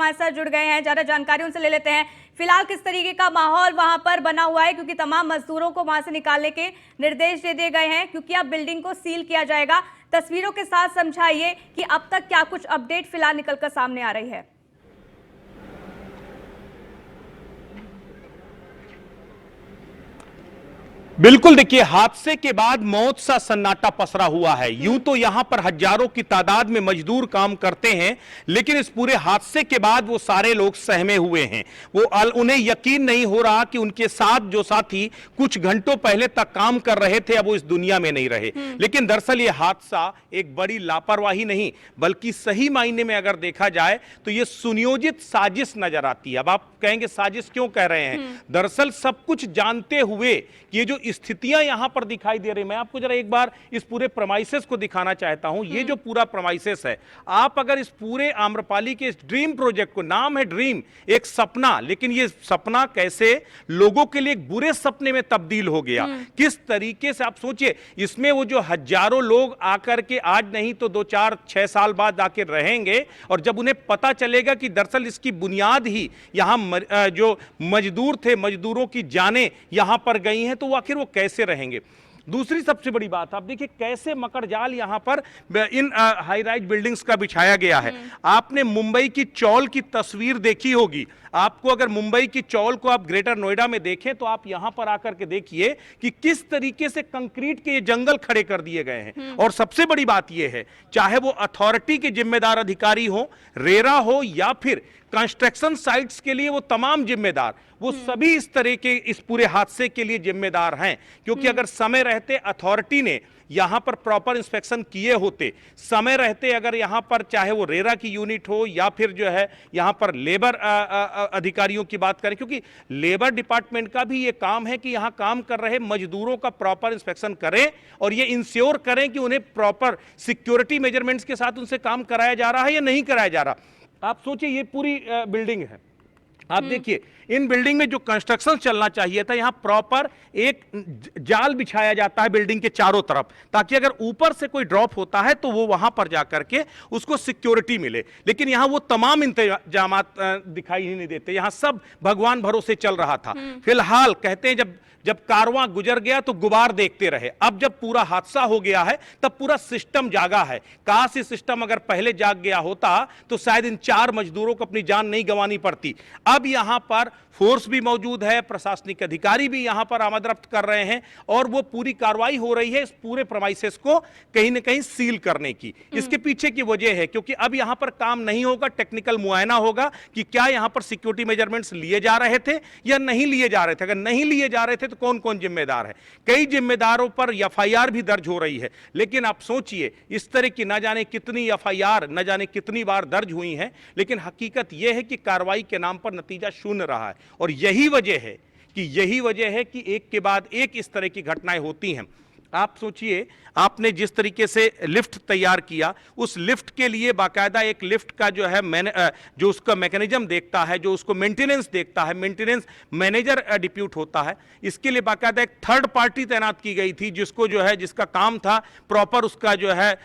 हमारे साथ जुड़ गए हैं, ज्यादा जानकारी उनसे ले लेते हैं। फिलहाल किस तरीके का माहौल वहां पर बना हुआ है, क्योंकि तमाम मजदूरों को वहां से निकालने के निर्देश दे दिए गए हैं, क्योंकि अब बिल्डिंग को सील किया जाएगा। तस्वीरों के साथ समझाइए कि अब तक क्या कुछ अपडेट फिलहाल निकलकर सामने आ रही है। बिल्कुल, देखिए, हादसे के बाद मौत सा सन्नाटा पसरा हुआ है। यूं तो यहां पर हजारों की तादाद में मजदूर काम करते हैं, लेकिन इस पूरे हादसे के बाद वो सारे लोग सहमे हुए हैं। उन्हें यकीन नहीं हो रहा कि उनके साथ जो साथी कुछ घंटों पहले तक काम कर रहे थे, अब वो इस दुनिया में नहीं रहे। लेकिन दरअसल ये हादसा एक बड़ी लापरवाही नहीं, बल्कि सही मायने में अगर देखा जाए तो ये सुनियोजित साजिश नजर आती है। अब आप कहेंगे साजिश क्यों कह रहे हैं? दरअसल सब कुछ जानते हुए कि ये जो स्थितियां यहां पर दिखाई दे रही, मैं आपको जरा एक बार इस पूरे प्रमाइसेस को दिखाना चाहता हूं। ये जो पूरा प्रमाइसेस है, आप अगर इस पूरे आम्रपाली के इस ड्रीम प्रोजेक्ट को, नाम है ड्रीम, एक सपना, लेकिन ये सपना कैसे लोगों के लिए एक बुरे सपने में तब्दील हो गया, किस तरीके से आप सोचिए। इसमें वो जो हजारों लोग आकर के आज नहीं तो 2, 4, 6 साल बाद आकर रहेंगे, और जब उन्हें पता चलेगा कि दरअसल इसकी बुनियाद ही यहां जो मजदूर थे, मजदूरों की जानें यहां पर गई हैं, तो वो आखिर वो कैसे रहेंगे। दूसरी सबसे बड़ी बात, आप देखिए कैसे मकड़जाल यहां पर इन हाई राइज बिल्डिंग्स का बिछाया गया है। आपने मुंबई की चौल की तस्वीर देखी होगी। आपको अगर मुंबई की चौल को आप ग्रेटर नोएडा में देखें तो आप यहां पर आकर के देखिए कि किस तरीके से कंक्रीट के ये जंगल खड़े कर दिए गए हैं। और सबसे बड़ी बात यह है, चाहे वो अथॉरिटी के जिम्मेदार अधिकारी हो, रेरा हो, या फिर कंस्ट्रक्शन साइट्स के लिए वो तमाम जिम्मेदार, वो सभी इस तरह के इस पूरे हादसे के लिए जिम्मेदार हैं। क्योंकि अगर समय रहते अथॉरिटी ने यहां पर प्रॉपर इंस्पेक्शन किए होते, समय रहते अगर यहां पर चाहे वो रेरा की यूनिट हो या फिर जो है यहां पर लेबर अधिकारियों की बात करें, क्योंकि लेबर डिपार्टमेंट का भी ये काम है कि यहां काम कर रहे मजदूरों का प्रॉपर इंस्पेक्शन करें और ये इंश्योर करें कि उन्हें प्रॉपर सिक्योरिटी मेजरमेंट्स के साथ उनसे काम कराया जा रहा है या नहीं कराया जा रहा। आप सोचिए, ये पूरी बिल्डिंग है, आप देखिए इन बिल्डिंग में जो कंस्ट्रक्शन चलना चाहिए था, यहां प्रॉपर एक जाल बिछाया जाता है बिल्डिंग के चारों तरफ, ताकि अगर ऊपर से कोई ड्रॉप होता है तो वो वहां पर जाकर के उसको सिक्योरिटी मिले। लेकिन यहां वो तमाम इंतजामात दिखाई ही नहीं देते, यहां सब भगवान भरोसे चल रहा था। फिलहाल कहते हैं जब कारवां गुजर गया तो गुबार देखते रहे। अब जब पूरा हादसा हो गया है तब पूरा सिस्टम जागा है। काश ये सिस्टम अगर पहले जाग गया होता तो शायद इन 4 मजदूरों को अपनी जान नहीं गंवानी पड़ती। अब यहां पर फोर्स भी मौजूद है, प्रशासनिक अधिकारी भी यहां पर आमदरफ्त कर रहे हैं और वो पूरी कार्रवाई हो रही है इस पूरे प्रमाइसेस को कहीं ना कहीं सील करने की। इसके पीछे की वजह है क्योंकि अब यहां पर काम नहीं होगा, टेक्निकल मुआयना होगा कि क्या यहां पर सिक्योरिटी मेजरमेंट्स लिए जा रहे थे या नहीं लिए जा रहे थे। अगर नहीं लिए जा रहे थे तो कौन कौन जिम्मेदार है। कई जिम्मेदारों पर एफआईआर भी दर्ज हो रही है, लेकिन आप सोचिए इस तरह की न जाने कितनी एफआईआर न जाने कितनी बार दर्ज हुई हैं, लेकिन हकीकत यह है कि कार्रवाई के नाम पर नतीजा शून्य रहा है। और यही वजह है कि एक के बाद एक इस तरह की घटनाएं होती हैं। आप सोचिए, आपने जिस तरीके से लिफ्ट तैयार किया, उस लिफ्ट के लिए बाकायदा एक लिफ्ट का जो है जो उसका मैकेनिज्म देखता है, जो उसको मेंटेनेंस देखता है, मेंटेनेंस मैनेजर डिप्यूट होता है। इसके लिए बाकायदा एक थर्ड पार्टी तैनात की गई थी जिसको जो है जिसका काम था प्रॉपर उसका जो है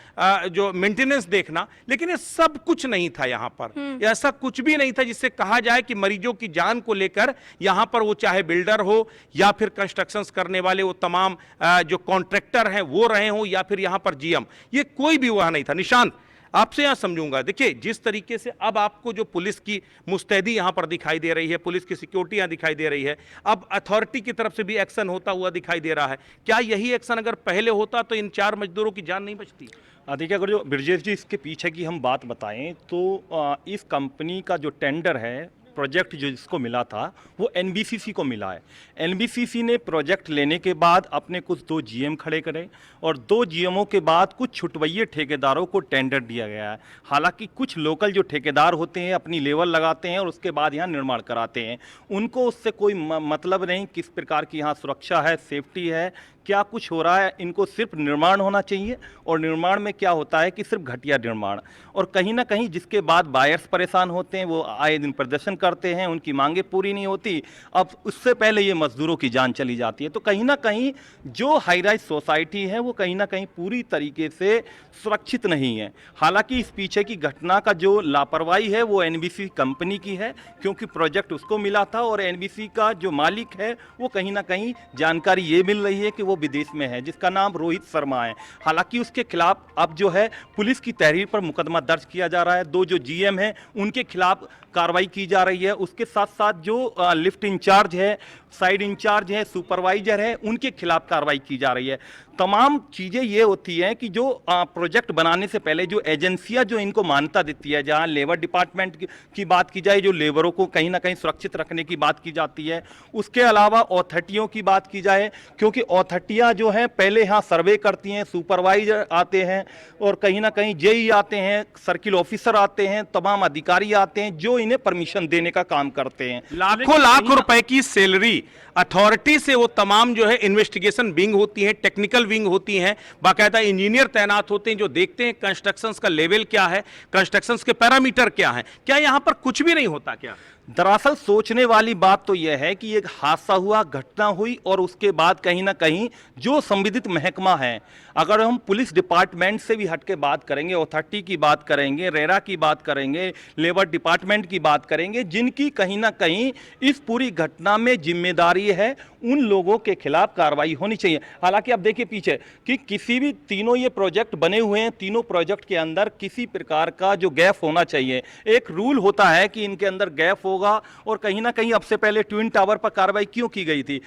जो मेंटेनेंस देखना। लेकिन ये सब कुछ नहीं था यहां पर, ऐसा कुछ भी नहीं था जिससे कहा जाए कि मरीजों की जान को लेकर यहां पर वो चाहे बिल्डर हो या फिर कंस्ट्रक्शन करने वाले वो तमाम जो कॉन्ट्रैक्टर हैं वो रहे हो या फिर यहां पर जीएम, ये कोई भी वहां नहीं था। निशांत, आपसे यहां समझूंगा, देखिए जिस तरीके से अब आपको जो पुलिस की मुस्तैदी यहां पर दिखाई दे रही है, पुलिस की सिक्योरिटी यहां दिखाई दे रही है, अब अथॉरिटी की तरफ से भी एक्शन होता हुआ दिखाई दे रहा है। क्या यही एक्शन अगर पहले होता तो इन 4 मजदूरों की जान नहीं बचती? देखिए, अगर जो ब्रजेश जी इसके पीछे की हम बात बताएं तो इस कंपनी का जो टेंडर है, प्रोजेक्ट जो जिसको मिला था वो एनबीसीसी को मिला है। एनबीसीसी ने प्रोजेक्ट लेने के बाद अपने कुछ 2 जीएम खड़े करे और 2 जीएमओ के बाद कुछ छुटवैये ठेकेदारों को टेंडर दिया गया है। हालांकि कुछ लोकल जो ठेकेदार होते हैं अपनी लेबर लगाते हैं और उसके बाद यहाँ निर्माण कराते हैं, उनको उससे कोई मतलब नहीं किस प्रकार की यहाँ सुरक्षा है, सेफ्टी है, क्या कुछ हो रहा है। इनको सिर्फ निर्माण होना चाहिए, और निर्माण में क्या होता है कि सिर्फ घटिया निर्माण, और कहीं ना कहीं जिसके बाद बायर्स परेशान होते हैं, वो आए दिन प्रदर्शन करते हैं, उनकी मांगे पूरी नहीं होती। अब उससे पहले ये मजदूरों की जान चली जाती है। तो कहीं ना कहीं जो हाई राइज सोसाइटी है वो कहीं ना कहीं पूरी तरीके से सुरक्षित नहीं है। हालांकि इस पीछे की घटना का जो लापरवाही है वो एनबीसी कंपनी की है, क्योंकि प्रोजेक्ट उसको मिला था, और एनबीसी का जो मालिक है वो कहीं ना कहीं जानकारी ये मिल रही है कि वो विदेश में है, जिसका नाम रोहित शर्मा है। हालांकि उसके खिलाफ अब जो है पुलिस की तहरीर पर मुकदमा दर्ज किया जा रहा है। 2 जो जीएम हैं उनके खिलाफ कार्रवाई की जा रही है। उसके साथ साथ जो लिफ्ट इंचार्ज है, साइड इंचार्ज है, सुपरवाइजर है, उनके खिलाफ कार्रवाई की जा रही है। तमाम चीज़ें ये होती हैं कि जो प्रोजेक्ट बनाने से पहले जो एजेंसियां जो इनको मान्यता देती है, जहां लेबर डिपार्टमेंट की बात की जाए, जो लेबरों को कहीं ना कहीं सुरक्षित रखने की बात की जाती है, उसके अलावा ऑथोरिटियों की बात की जाए, क्योंकि ऑथोरिटियां जो हैं पहले यहाँ सर्वे करती हैं, सुपरवाइजर आते हैं, और कहीं ना कहीं जेई आते हैं, सर्किल ऑफिसर आते हैं, तमाम अधिकारी आते हैं जो इन्हें परमिशन देने का काम करते हैं। लाखों लाख रुपए की सैलरी अथॉरिटी से वो तमाम जो है इन्वेस्टिगेशन विंग होती है, टेक्निकल विंग होती हैं, बाकायदा इंजीनियर तैनात होते हैं जो देखते हैं कंस्ट्रक्शंस का लेवल क्या है, कंस्ट्रक्शंस के पैरामीटर क्या है। क्या यहां पर कुछ भी नहीं होता क्या? दरअसल सोचने वाली बात तो यह है कि एक हादसा हुआ, घटना हुई, और उसके बाद कहीं ना कहीं जो संबंधित महकमा है, अगर हम पुलिस डिपार्टमेंट से भी हट के बात करेंगे, अथॉरिटी की बात करेंगे, रेरा की बात करेंगे, लेबर डिपार्टमेंट की बात करेंगे, जिनकी कहीं ना कहीं इस पूरी घटना में जिम्मेदारी है, उन लोगों के खिलाफ कार्रवाई होनी चाहिए। हालांकि अब देखिए पीछे कि किसी भी तीनों ये प्रोजेक्ट बने हुए हैं, तीनों प्रोजेक्ट के अंदर किसी प्रकार का जो गैप होना चाहिए, एक रूल होता है कि इनके अंदर गैप होगा। और कहीं ना कहीं अब से पहले ट्विन टावर पर कार्रवाई क्यों की गई थी?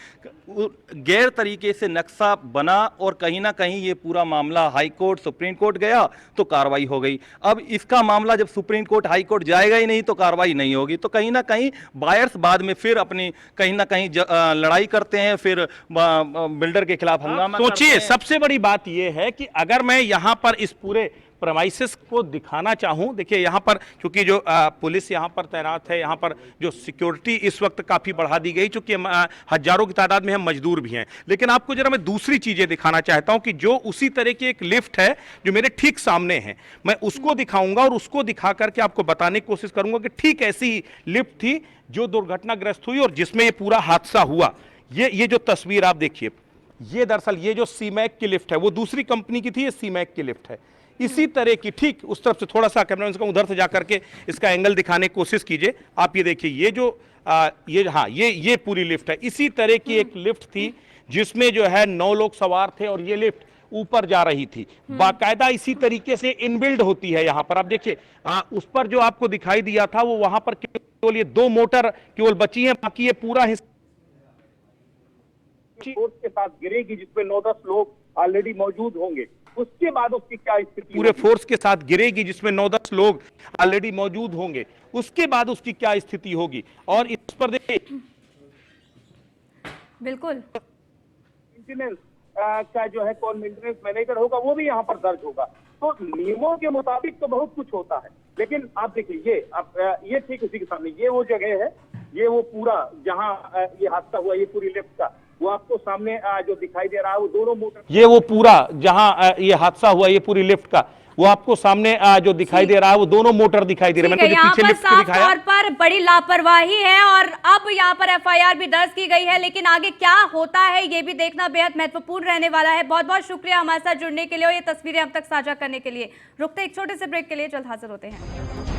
गैर तरीके से नक्शा बना, और कहीं ना कहीं ये पूरा मामला हाई कोर्ट, सुप्रीम कोर्ट गया तो कार्रवाई हो गई। अब इसका मामला जब सुप्रीम कोर्ट, हाई कोर्ट जाएगा ही नहीं तो कार्रवाई नहीं होगी। तो कहीं ना कहीं बायर्स बाद में फिर अपनी कहीं ना कहीं लड़ाई करते हैं, फिर बिल्डर के खिलाफ हंगामा करते सोचिए, हैं। सबसे बड़ी बात यह है कि अगर मैं यहां पर इस पूरे प्रमाइसिस को दिखाना चाहूं, देखिए यहां पर क्योंकि जो पुलिस यहां पर तैनात है, यहां पर जो सिक्योरिटी इस वक्त काफी बढ़ा दी गई, क्योंकि हजारों की तादाद में हम मजदूर भी हैं। लेकिन आपको जरा मैं दूसरी चीजें दिखाना चाहता हूं कि जो उसी तरह की एक लिफ्ट है जो मेरे ठीक सामने है, मैं उसको दिखाऊंगा, और उसको दिखा करके आपको बताने की कोशिश करूंगा कि ठीक ऐसी ही लिफ्ट थी जो दुर्घटनाग्रस्त हुई और जिसमें ये पूरा हादसा हुआ। ये जो तस्वीर आप देखिए, ये दरअसल ये जो सीमैक की लिफ्ट है, वो दूसरी कंपनी की थी, ये सीमैक की लिफ्ट है। इसी तरह की ठीक उस तरफ से थोड़ा सा कैमरामैन को उधर से जाकर के इसका एंगल दिखाने की कोशिश कीजिए। आप ये देखिए, ये जो ये पूरी लिफ्ट है। इसी तरह की एक लिफ्ट थी जिसमें जो है 9 लोग सवार थे, और ये लिफ्ट ऊपर जा रही थी। बाकायदा इसी तरीके से इनबिल्ड होती है यहां पर। आप देखिए उस पर जो आपको दिखाई दिया था वो वहां पर केवल ये 2 मोटर केवल बची है, बाकी ये पूरा हिस्सा फोर्स के साथ गिरेगी जिसमें 9-10 लोग ऑलरेडी मौजूद होंगे। उसके बाद उसकी क्या स्थिति पूरे फोर्स के साथ गिरेगी जिसमें 9-10 लोग ऑलरेडी मौजूद होंगे, उसके बाद उसकी क्या स्थिति होगी। और इस पर देखिए बिल्कुल मेंटेनेंस का जो है कौन मेंटेनेंस मैनेजर होगा वो भी यहाँ पर दर्ज होगा। तो नियमों के मुताबिक तो बहुत कुछ होता है, लेकिन आप देखिए ये ठीक उसी के सामने ये वो जगह है, ये वो पूरा जहाँ ये हादसा हुआ, ये पूरी लिफ्ट का वो आपको सामने जो दिखाई दे रहा है वो दोनों मोटर, ये वो पूरा जहां ये हादसा हुआ, ये पूरी लिफ्ट का वो आपको सामने जो दिखाई दे रहा है वो दोनों मोटर दिखाई दे रहे हैं। मैंने जो पीछे लिफ्ट को साफ दिखाया, तौर पर बड़ी लापरवाही है, और अब यहाँ पर एफआईआर भी दर्ज की गई है, लेकिन आगे क्या होता है ये भी देखना बेहद महत्वपूर्ण रहने वाला है। बहुत बहुत शुक्रिया हमारे साथ जुड़ने के लिए और ये तस्वीरें अब तक साझा करने के लिए। रुकते एक छोटे से ब्रेक के लिए, जल्द हाजिर होते हैं।